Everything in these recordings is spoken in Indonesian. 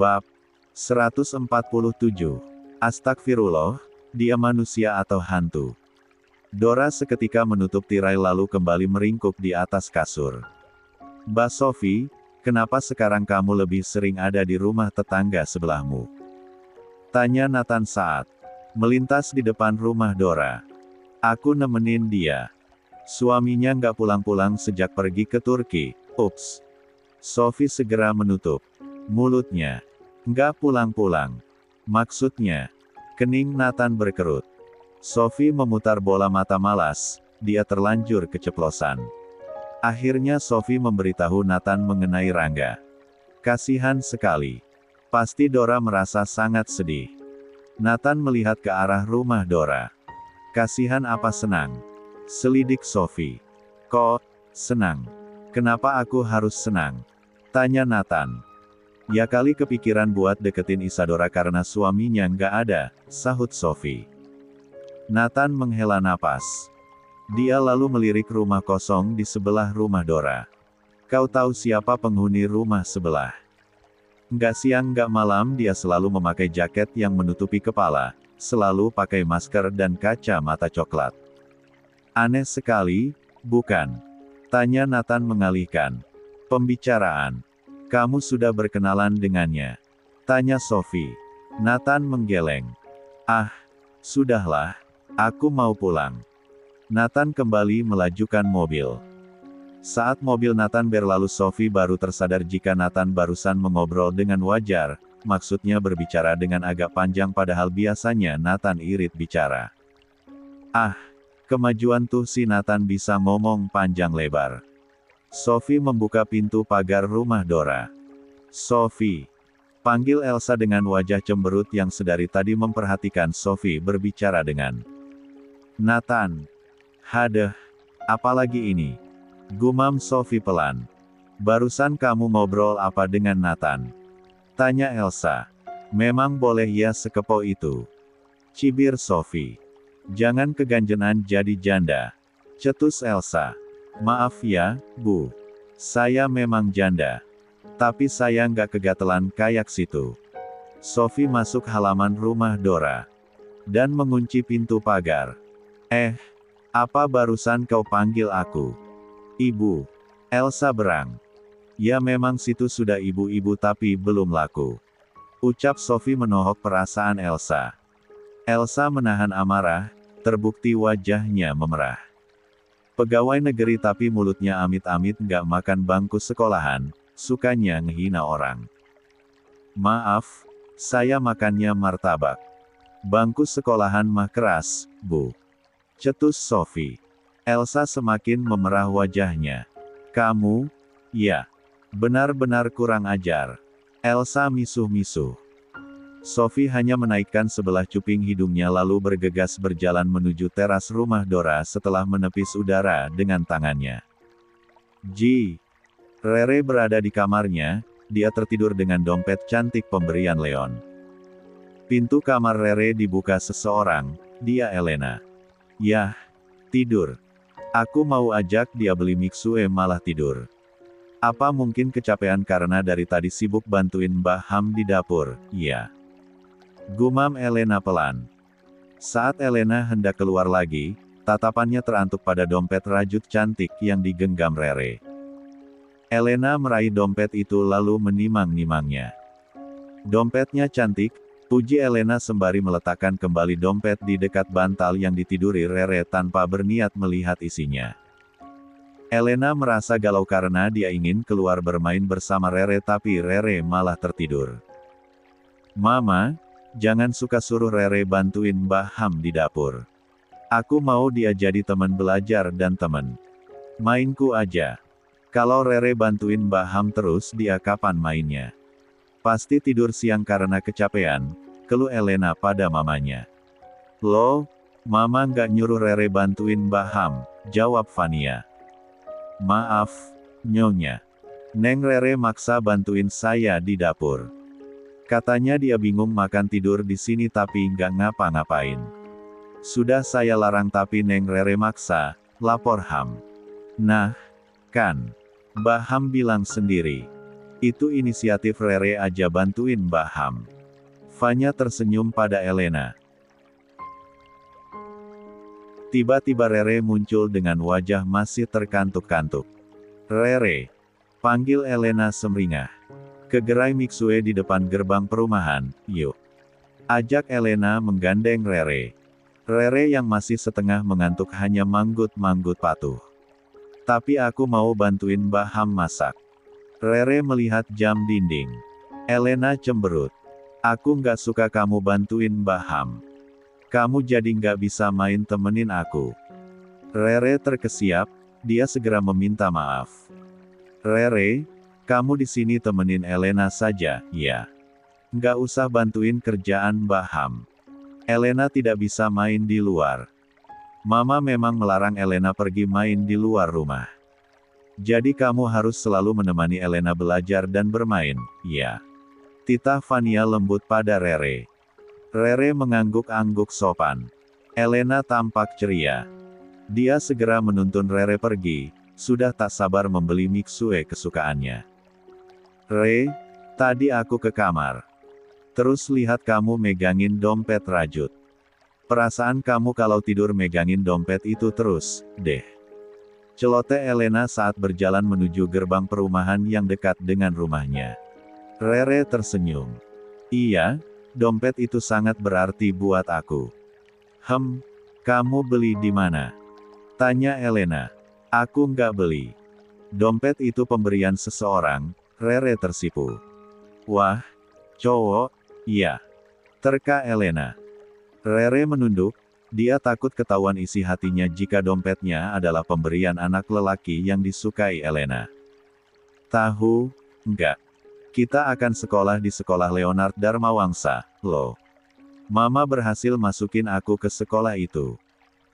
Bab 147. Astagfirullah, dia manusia atau hantu? Dora seketika menutup tirai lalu kembali meringkuk di atas kasur. Mbak Sophie, kenapa sekarang kamu lebih sering ada di rumah tetangga sebelahmu? Tanya Nathan saat melintas di depan rumah Dora. Aku nemenin dia. Suaminya nggak pulang-pulang sejak pergi ke Turki. Ups. Sophie segera menutup mulutnya. Nggak pulang-pulang. Maksudnya, kening Nathan berkerut. Sophie memutar bola mata malas, dia terlanjur keceplosan. Akhirnya Sophie memberitahu Nathan mengenai Rangga. Kasihan sekali. Pasti Dora merasa sangat sedih. Nathan melihat ke arah rumah Dora. Kasihan apa senang? Selidik Sophie. Kok senang? Kenapa aku harus senang? Tanya Nathan. Ya kali kepikiran buat deketin Isadora karena suaminya nggak ada, sahut Sophie. Nathan menghela napas. Dia lalu melirik rumah kosong di sebelah rumah Dora. Kau tahu siapa penghuni rumah sebelah? Nggak siang nggak malam dia selalu memakai jaket yang menutupi kepala, selalu pakai masker dan kacamata coklat. Aneh sekali, bukan? Tanya Nathan mengalihkan pembicaraan. Kamu sudah berkenalan dengannya? Tanya Sophie. Nathan menggeleng. Ah, sudahlah, aku mau pulang. Nathan kembali melajukan mobil. Saat mobil Nathan berlalu Sophie baru tersadar jika Nathan barusan mengobrol dengan wajar, maksudnya berbicara dengan agak panjang padahal biasanya Nathan irit bicara. Ah, kemajuan tuh si Nathan bisa ngomong panjang lebar. Sophie membuka pintu pagar rumah Dora. Sophie. Panggil Elsa dengan wajah cemberut yang sedari tadi memperhatikan Sophie berbicara dengan Nathan. Hadeh, apalagi ini? Gumam Sophie pelan. Barusan kamu ngobrol apa dengan Nathan? Tanya Elsa. Memang boleh ya sekepo itu? Cibir Sophie. Jangan keganjenan jadi janda. Cetus Elsa. Maaf ya, Bu. Saya memang janda. Tapi saya nggak kegatelan kayak situ. Sophie masuk halaman rumah Dora. Dan mengunci pintu pagar. Apa barusan kau panggil aku? Ibu. Elsa berang. Ya memang situ sudah ibu-ibu tapi belum laku. Ucap Sophie menohok perasaan Elsa. Elsa menahan amarah, terbukti wajahnya memerah. Pegawai negeri tapi mulutnya amit-amit nggak makan bangku sekolahan, sukanya ngehina orang. Maaf, saya makannya martabak. Bangku sekolahan mah keras, Bu. Cetus Sophie. Elsa semakin memerah wajahnya. Kamu? Ya. Benar-benar kurang ajar. Elsa misuh-misuh. Sophie hanya menaikkan sebelah cuping hidungnya lalu bergegas berjalan menuju teras rumah Dora setelah menepis udara dengan tangannya. Rere berada di kamarnya, dia tertidur dengan dompet cantik pemberian Leon. Pintu kamar Rere dibuka seseorang, dia Elena. Yah, tidur. Aku mau ajak dia beli miksue malah tidur. Apa mungkin kecapean karena dari tadi sibuk bantuin Mbah Ham di dapur, ya. Gumam Elena pelan. Saat Elena hendak keluar lagi, tatapannya terantuk pada dompet rajut cantik yang digenggam Rere. Elena meraih dompet itu lalu menimang-nimangnya. Dompetnya cantik, puji Elena sembari meletakkan kembali dompet di dekat bantal yang ditiduri Rere tanpa berniat melihat isinya. Elena merasa galau karena dia ingin keluar bermain bersama Rere tapi Rere malah tertidur. Mama, jangan suka suruh Rere bantuin Mbah Ham di dapur. Aku mau dia jadi teman belajar dan teman mainku aja. Kalau Rere bantuin Mbah Ham terus dia kapan mainnya? Pasti tidur siang karena kecapean, keluh Elena pada mamanya. Loh, Mama nggak nyuruh Rere bantuin Mbah Ham, jawab Vania. Maaf, Nyonya. Neng Rere maksa bantuin saya di dapur. Katanya dia bingung makan tidur di sini tapi nggak ngapa-ngapain. Sudah saya larang tapi Neng Rere maksa, lapor Ham. Nah, kan. Mbah Ham bilang sendiri. Itu inisiatif Rere aja bantuin Mbak Ham. Vanya tersenyum pada Elena. Tiba-tiba Rere muncul dengan wajah masih terkantuk-kantuk. Rere, panggil Elena semringah. Ke gerai Mixue di depan gerbang perumahan, yuk. Ajak Elena menggandeng Rere. Rere yang masih setengah mengantuk hanya manggut-manggut patuh. Tapi aku mau bantuin Mbak Ham masak. Rere melihat jam dinding. Elena cemberut. Aku nggak suka kamu bantuin Mbak Ham. Kamu jadi nggak bisa main temenin aku. Rere terkesiap, dia segera meminta maaf. Rere, kamu di sini temenin Elena saja, ya. Nggak usah bantuin kerjaan Mbak Ham. Elena tidak bisa main di luar. Mama memang melarang Elena pergi main di luar rumah. Jadi kamu harus selalu menemani Elena belajar dan bermain, ya. Tita Vania lembut pada Rere. Rere mengangguk-angguk sopan. Elena tampak ceria. Dia segera menuntun Rere pergi, sudah tak sabar membeli Mixue kesukaannya. Re, tadi aku ke kamar. Terus lihat kamu megangin dompet rajut. Perasaan kamu kalau tidur megangin dompet itu terus, deh. Celoteh Elena saat berjalan menuju gerbang perumahan yang dekat dengan rumahnya. Rere tersenyum. Iya, dompet itu sangat berarti buat aku. Kamu beli di mana? Tanya Elena. Aku nggak beli. Dompet itu pemberian seseorang, Rere tersipu. Wah, cowok, iya. Terka Elena. Rere menunduk. Dia takut ketahuan isi hatinya jika dompetnya adalah pemberian anak lelaki yang disukai Elena. Tahu, enggak. Kita akan sekolah di sekolah Leonard Dharmawangsa, loh. Mama berhasil masukin aku ke sekolah itu.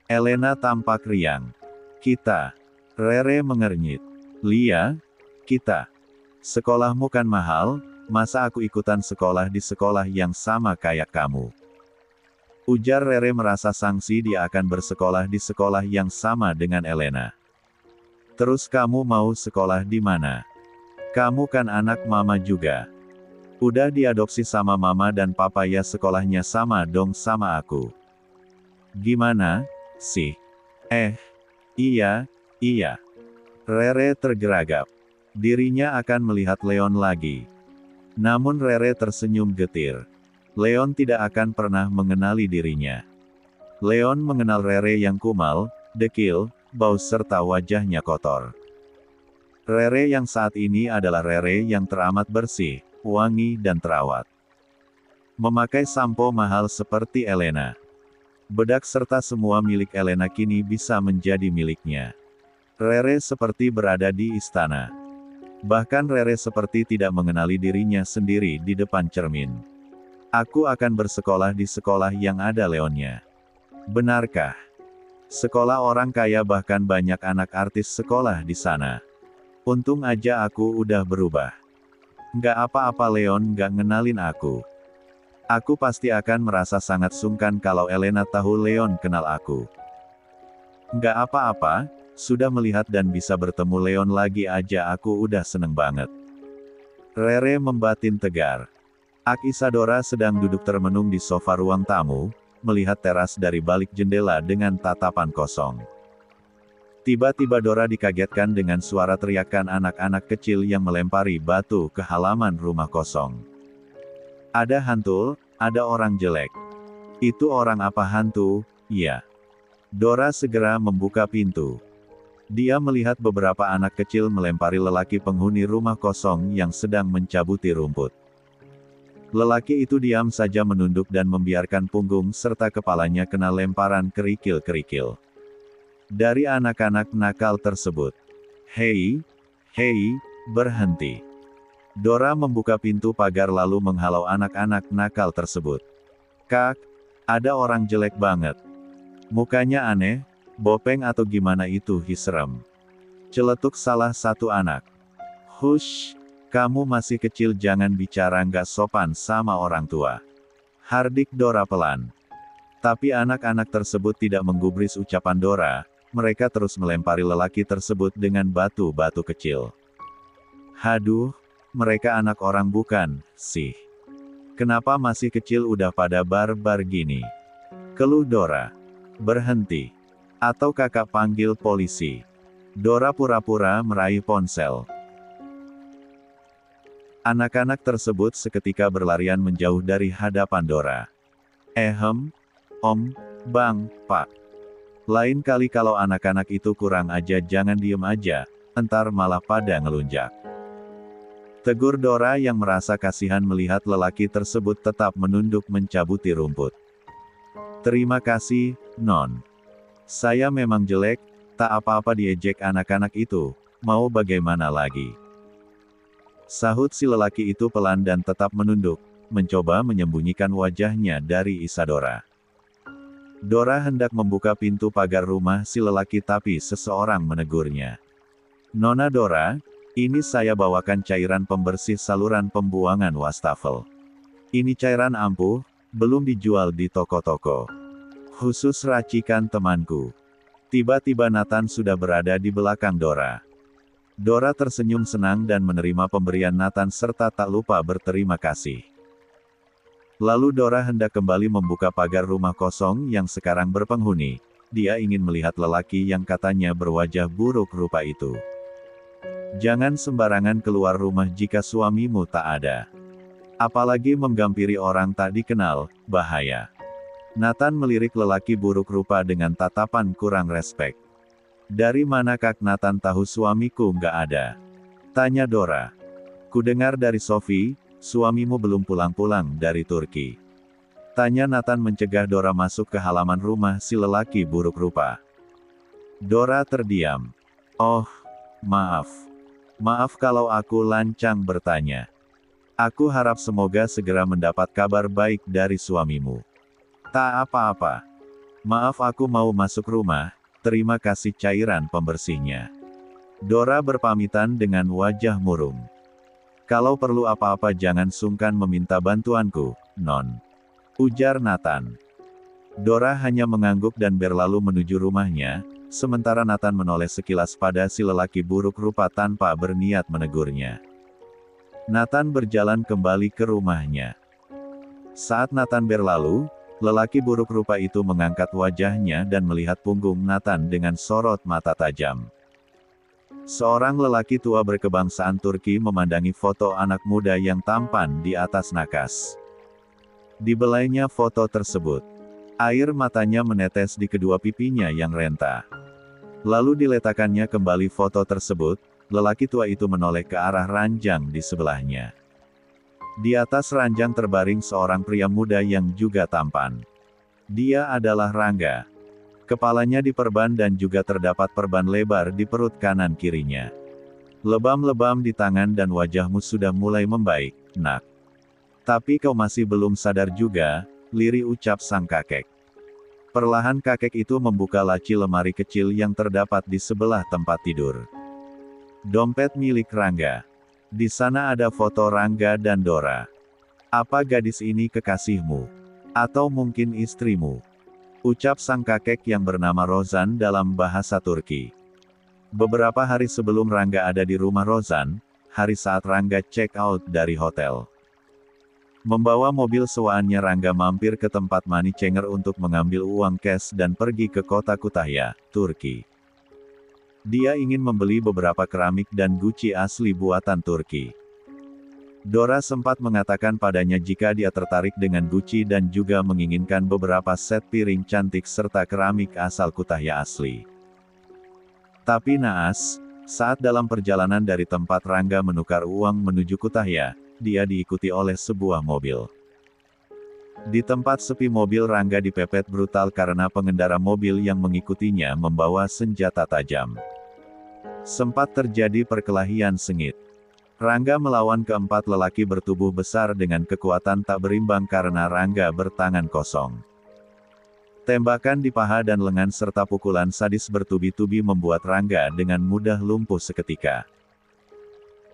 Elena tampak riang. Kita. Rere mengernyit. Lia, kita. Sekolahmu kan mahal, masa aku ikutan sekolah di sekolah yang sama kayak kamu? Ujar Rere merasa sangsi dia akan bersekolah di sekolah yang sama dengan Elena. Terus kamu mau sekolah di mana? Kamu kan anak mama juga. Udah diadopsi sama mama dan papa ya sekolahnya sama dong sama aku. Gimana, sih? Iya. Rere tergeragap. Dirinya akan melihat Leon lagi. Namun Rere tersenyum getir. Leon tidak akan pernah mengenali dirinya. Leon mengenal Rere yang kumal, dekil, bau serta wajahnya kotor. Rere yang saat ini adalah Rere yang teramat bersih, wangi dan terawat. Memakai sampo mahal seperti Elena. Bedak serta semua milik Elena kini bisa menjadi miliknya. Rere seperti berada di istana. Bahkan Rere seperti tidak mengenali dirinya sendiri di depan cermin. Aku akan bersekolah di sekolah yang ada Leonnya. Benarkah? Sekolah orang kaya bahkan banyak anak artis sekolah di sana. Untung aja aku udah berubah. Nggak apa-apa Leon nggak ngenalin aku. Aku pasti akan merasa sangat sungkan kalau Elena tahu Leon kenal aku. Nggak apa-apa, sudah melihat dan bisa bertemu Leon lagi aja aku udah seneng banget. Rere membatin tegar. Ak Isadora sedang duduk termenung di sofa ruang tamu, melihat teras dari balik jendela dengan tatapan kosong. Tiba-tiba Dora dikagetkan dengan suara teriakan anak-anak kecil yang melempari batu ke halaman rumah kosong. Ada hantu, ada orang jelek. Itu orang apa hantu? Ya. Dora segera membuka pintu. Dia melihat beberapa anak kecil melempari lelaki penghuni rumah kosong yang sedang mencabuti rumput. Lelaki itu diam saja menunduk dan membiarkan punggung serta kepalanya kena lemparan kerikil-kerikil dari anak-anak nakal tersebut. Hei, berhenti. Dora membuka pintu pagar lalu menghalau anak-anak nakal tersebut. Kak, ada orang jelek banget. Mukanya aneh, bopeng atau gimana itu serem. Celetuk salah satu anak. Hush. Kamu masih kecil jangan bicara nggak sopan sama orang tua. Hardik Dora pelan. Tapi anak-anak tersebut tidak menggubris ucapan Dora, mereka terus melempari lelaki tersebut dengan batu-batu kecil. Haduh, mereka anak orang bukan, sih? Kenapa masih kecil udah pada barbar gini? Keluh Dora. Berhenti. Atau kakak panggil polisi. Dora pura-pura meraih ponsel. Anak-anak tersebut seketika berlarian menjauh dari hadapan Dora. Om, Bang, Pak. Lain kali kalau anak-anak itu kurang aja jangan diem aja, entar malah pada ngelunjak. Tegur Dora yang merasa kasihan melihat lelaki tersebut tetap menunduk mencabuti rumput. Terima kasih, Non. Saya memang jelek, tak apa-apa diejek anak-anak itu, mau bagaimana lagi? Sahut si lelaki itu pelan dan tetap menunduk, mencoba menyembunyikan wajahnya dari Isadora. Dora hendak membuka pintu pagar rumah si lelaki tapi seseorang menegurnya. Nona Dora, ini saya bawakan cairan pembersih saluran pembuangan wastafel. Ini cairan ampuh, belum dijual di toko-toko. Khusus racikan temanku. Tiba-tiba Nathan sudah berada di belakang Dora. Dora tersenyum senang dan menerima pemberian Nathan serta tak lupa berterima kasih. Lalu Dora hendak kembali membuka pagar rumah kosong yang sekarang berpenghuni. Dia ingin melihat lelaki yang katanya berwajah buruk rupa itu. Jangan sembarangan keluar rumah jika suamimu tak ada. Apalagi menggampiri orang tak dikenal, bahaya. Nathan melirik lelaki buruk rupa dengan tatapan kurang respek. Dari mana Kak Nathan tahu suamiku nggak ada? Tanya Dora. Kudengar dari Sophie, suamimu belum pulang-pulang dari Turki. Tanya Nathan mencegah Dora masuk ke halaman rumah si lelaki buruk rupa. Dora terdiam. Oh, maaf. Maaf kalau aku lancang bertanya. Aku harap semoga segera mendapat kabar baik dari suamimu. Tak apa-apa. Maaf aku mau masuk rumah. Terima kasih cairan pembersihnya. Dora berpamitan dengan wajah murung. Kalau perlu apa-apa jangan sungkan meminta bantuanku, Non. Ujar Nathan. Dora hanya mengangguk dan berlalu menuju rumahnya, sementara Nathan menoleh sekilas pada si lelaki buruk rupa tanpa berniat menegurnya. Nathan berjalan kembali ke rumahnya. Saat Nathan berlalu, lelaki buruk rupa itu mengangkat wajahnya dan melihat punggung Nathan dengan sorot mata tajam. Seorang lelaki tua berkebangsaan Turki memandangi foto anak muda yang tampan di atas nakas. Dibelainya foto tersebut. Air matanya menetes di kedua pipinya yang renta. Lalu diletakkannya kembali foto tersebut, lelaki tua itu menoleh ke arah ranjang di sebelahnya. Di atas ranjang terbaring seorang pria muda yang juga tampan. Dia adalah Rangga. Kepalanya diperban dan juga terdapat perban lebar di perut kanan kirinya. Lebam-lebam di tangan dan wajahmu sudah mulai membaik, Nak. Tapi kau masih belum sadar juga, lirih ucap sang kakek. Perlahan kakek itu membuka laci lemari kecil yang terdapat di sebelah tempat tidur. Dompet milik Rangga. Di sana ada foto Rangga dan Dora. Apa gadis ini kekasihmu? Atau mungkin istrimu? Ucap sang kakek yang bernama Rozan dalam bahasa Turki. Beberapa hari sebelum Rangga ada di rumah Rozan, hari saat Rangga check out dari hotel. Membawa mobil sewaannya Rangga mampir ke tempat money changer untuk mengambil uang cash dan pergi ke kota Kütahya, Turki. Dia ingin membeli beberapa keramik dan guci asli buatan Turki. Dora sempat mengatakan padanya jika dia tertarik dengan guci dan juga menginginkan beberapa set piring cantik serta keramik asal Kütahya asli. Tapi naas, saat dalam perjalanan dari tempat Rangga menukar uang menuju Kütahya, dia diikuti oleh sebuah mobil. Di tempat sepi mobil Rangga dipepet brutal karena pengendara mobil yang mengikutinya membawa senjata tajam. Sempat terjadi perkelahian sengit. Rangga melawan keempat lelaki bertubuh besar dengan kekuatan tak berimbang karena Rangga bertangan kosong. Tembakan di paha dan lengan serta pukulan sadis bertubi-tubi membuat Rangga dengan mudah lumpuh seketika.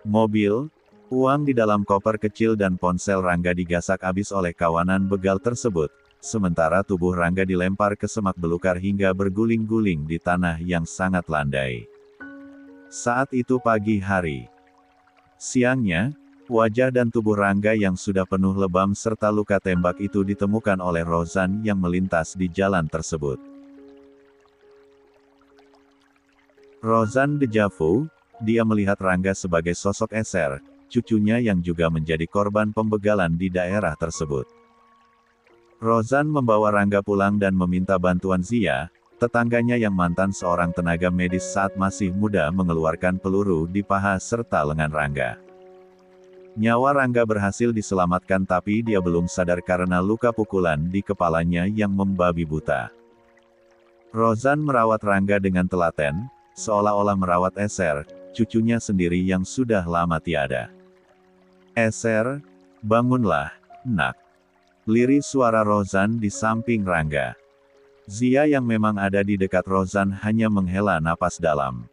Mobil, uang di dalam koper kecil dan ponsel Rangga digasak habis oleh kawanan begal tersebut, sementara tubuh Rangga dilempar ke semak belukar hingga berguling-guling di tanah yang sangat landai. Saat itu pagi hari. Siangnya, Wajah dan tubuh Rangga yang sudah penuh lebam serta luka tembak itu ditemukan oleh Rozan yang melintas di jalan tersebut. Rozan dejavu, dia melihat Rangga sebagai sosok Eser, cucunya yang juga menjadi korban pembegalan di daerah tersebut. Rozan membawa Rangga pulang dan meminta bantuan Zia, tetangganya yang mantan seorang tenaga medis saat masih muda mengeluarkan peluru di paha serta lengan Rangga. Nyawa Rangga berhasil diselamatkan tapi dia belum sadar karena luka pukulan di kepalanya yang membabi buta. Rozan merawat Rangga dengan telaten, seolah-olah merawat Eser, cucunya sendiri yang sudah lama tiada. "Eser, bangunlah, nak." Lirih suara Rozan di samping Rangga. Zia yang memang ada di dekat Rozan hanya menghela napas dalam.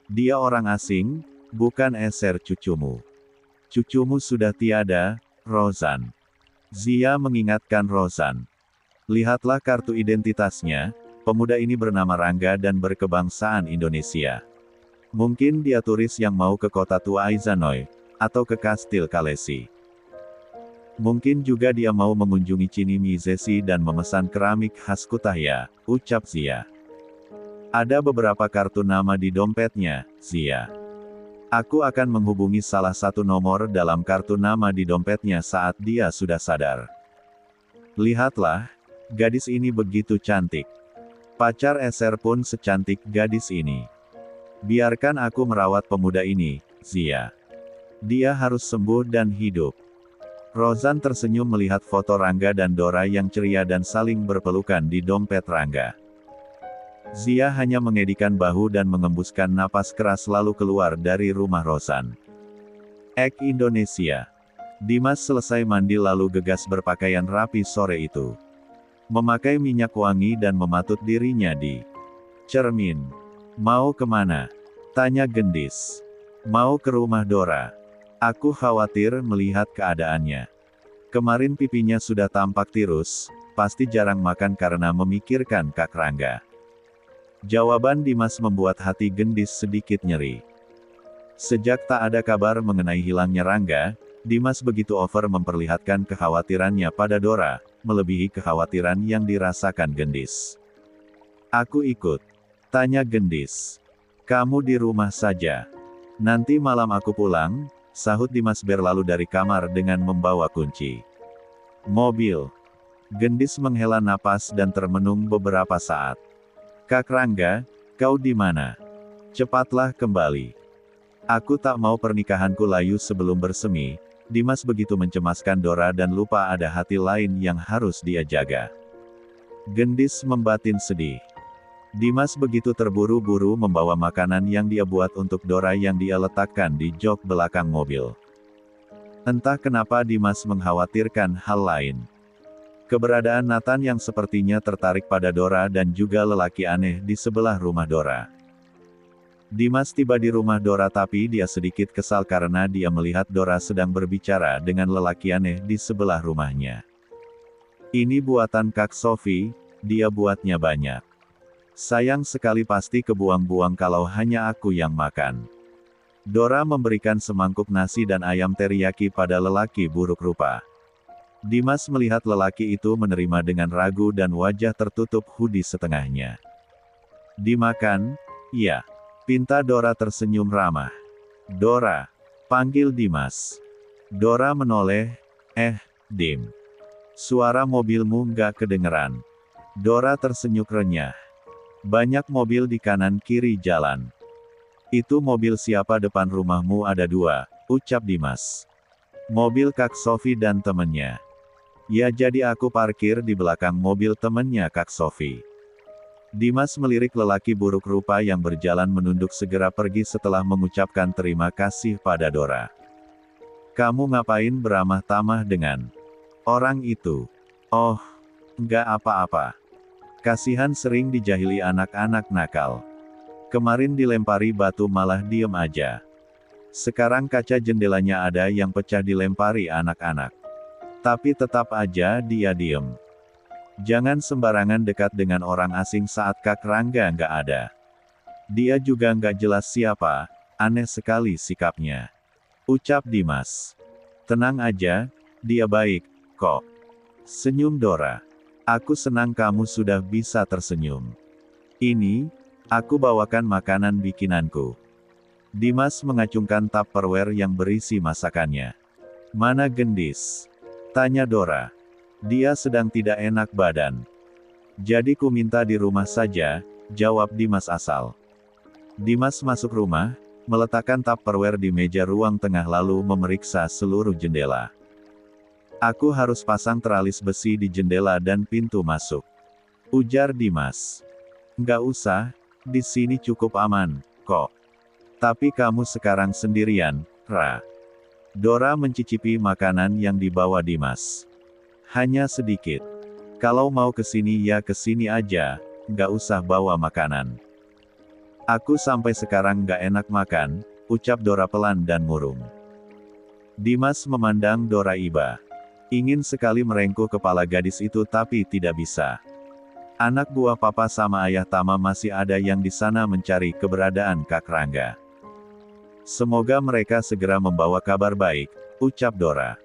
"Dia orang asing, bukan Eser cucumu. Cucumu sudah tiada, Rozan." Zia mengingatkan Rozan. "Lihatlah kartu identitasnya, pemuda ini bernama Rangga dan berkebangsaan Indonesia. Mungkin dia turis yang mau ke kota tua Aizanoi, atau ke Kastil Kalesi. Mungkin juga dia mau mengunjungi Cini Mizesi dan memesan keramik khas Kutahya," ucap Zia. "Ada beberapa kartu nama di dompetnya, Zia. Aku akan menghubungi salah satu nomor dalam kartu nama di dompetnya saat dia sudah sadar. Lihatlah, gadis ini begitu cantik. Pacar Eser pun secantik gadis ini. Biarkan aku merawat pemuda ini, Zia. Dia harus sembuh dan hidup." Rozan tersenyum melihat foto Rangga dan Dora yang ceria dan saling berpelukan di dompet Rangga. Zia hanya mengedikan bahu dan mengembuskan napas keras lalu keluar dari rumah Rozan. Ek Indonesia. Dimas selesai mandi lalu gegas berpakaian rapi sore itu. Memakai minyak wangi dan mematut dirinya di cermin. "Mau kemana?" tanya Gendis. "Mau ke rumah Dora. Aku khawatir melihat keadaannya. Kemarin pipinya sudah tampak tirus, pasti jarang makan karena memikirkan Kak Rangga." Jawaban Dimas membuat hati Gendis sedikit nyeri. Sejak tak ada kabar mengenai hilangnya Rangga, Dimas begitu over memperlihatkan kekhawatirannya pada Dora, melebihi kekhawatiran yang dirasakan Gendis. "Aku ikut," tanya Gendis. "Kamu di rumah saja. Nanti malam aku pulang," sahut Dimas berlalu dari kamar dengan membawa kunci mobil. Gendis menghela napas dan termenung beberapa saat. "Kak Rangga, kau di mana? Cepatlah kembali. Aku tak mau pernikahanku layu sebelum bersemi." Dimas begitu mencemaskan Dora dan lupa ada hati lain yang harus dia jaga. Gendis membatin sedih. Dimas begitu terburu-buru membawa makanan yang dia buat untuk Dora yang dia letakkan di jok belakang mobil. Entah kenapa Dimas mengkhawatirkan hal lain. Keberadaan Nathan yang sepertinya tertarik pada Dora dan juga lelaki aneh di sebelah rumah Dora. Dimas tiba di rumah Dora tapi dia sedikit kesal karena dia melihat Dora sedang berbicara dengan lelaki aneh di sebelah rumahnya. "Ini buatan Kak Sofi, dia buatnya banyak. Sayang sekali pasti kebuang-buang kalau hanya aku yang makan." Dora memberikan semangkuk nasi dan ayam teriyaki pada lelaki buruk rupa. Dimas melihat lelaki itu menerima dengan ragu dan wajah tertutup hoodie setengahnya. "Dimakan, iya." Pinta Dora tersenyum ramah. "Dora," panggil Dimas. Dora menoleh, Dim. Suara mobilmu nggak kedengeran." Dora tersenyum renyah. "Banyak mobil di kanan kiri jalan." "Itu mobil siapa? Depan rumahmu ada 2, ucap Dimas. "Mobil Kak Sofi dan temennya." "Ya jadi aku parkir di belakang mobil temennya Kak Sofi." Dimas melirik lelaki buruk rupa yang berjalan menunduk segera pergi setelah mengucapkan terima kasih pada Dora. "Kamu ngapain beramah tamah dengan orang itu?" "Oh, nggak apa-apa. Kasihan sering dijahili anak-anak nakal. Kemarin dilempari batu malah diem aja. Sekarang kaca jendelanya ada yang pecah dilempari anak-anak. Tapi tetap aja dia diem. Jangan sembarangan dekat dengan orang asing saat Kak Rangga nggak ada. Dia juga nggak jelas siapa, aneh sekali sikapnya," ucap Dimas. Tenang aja, dia baik, kok. Senyum Dora. Aku senang kamu sudah bisa tersenyum. Ini, aku bawakan makanan bikinanku. Dimas mengacungkan Tupperware yang berisi masakannya. Mana gendis? Tanya Dora. Dia sedang tidak enak badan. Jadi ku minta di rumah saja, jawab Dimas asal. Dimas masuk rumah, meletakkan Tupperware di meja ruang tengah lalu memeriksa seluruh jendela. Aku harus pasang teralis besi di jendela dan pintu masuk. Ujar Dimas. Nggak usah, di sini cukup aman, kok. Tapi kamu sekarang sendirian, Ra. Dora mencicipi makanan yang dibawa Dimas. Hanya sedikit. Kalau mau kesini ya kesini aja, nggak usah bawa makanan. Aku sampai sekarang nggak enak makan, ucap Dora pelan dan murung. Dimas memandang Dora iba. Ingin sekali merengkuh kepala gadis itu tapi tidak bisa. Anak buah papa sama ayah Tama masih ada yang di sana mencari keberadaan Kak Rangga. Semoga mereka segera membawa kabar baik, ucap Dora.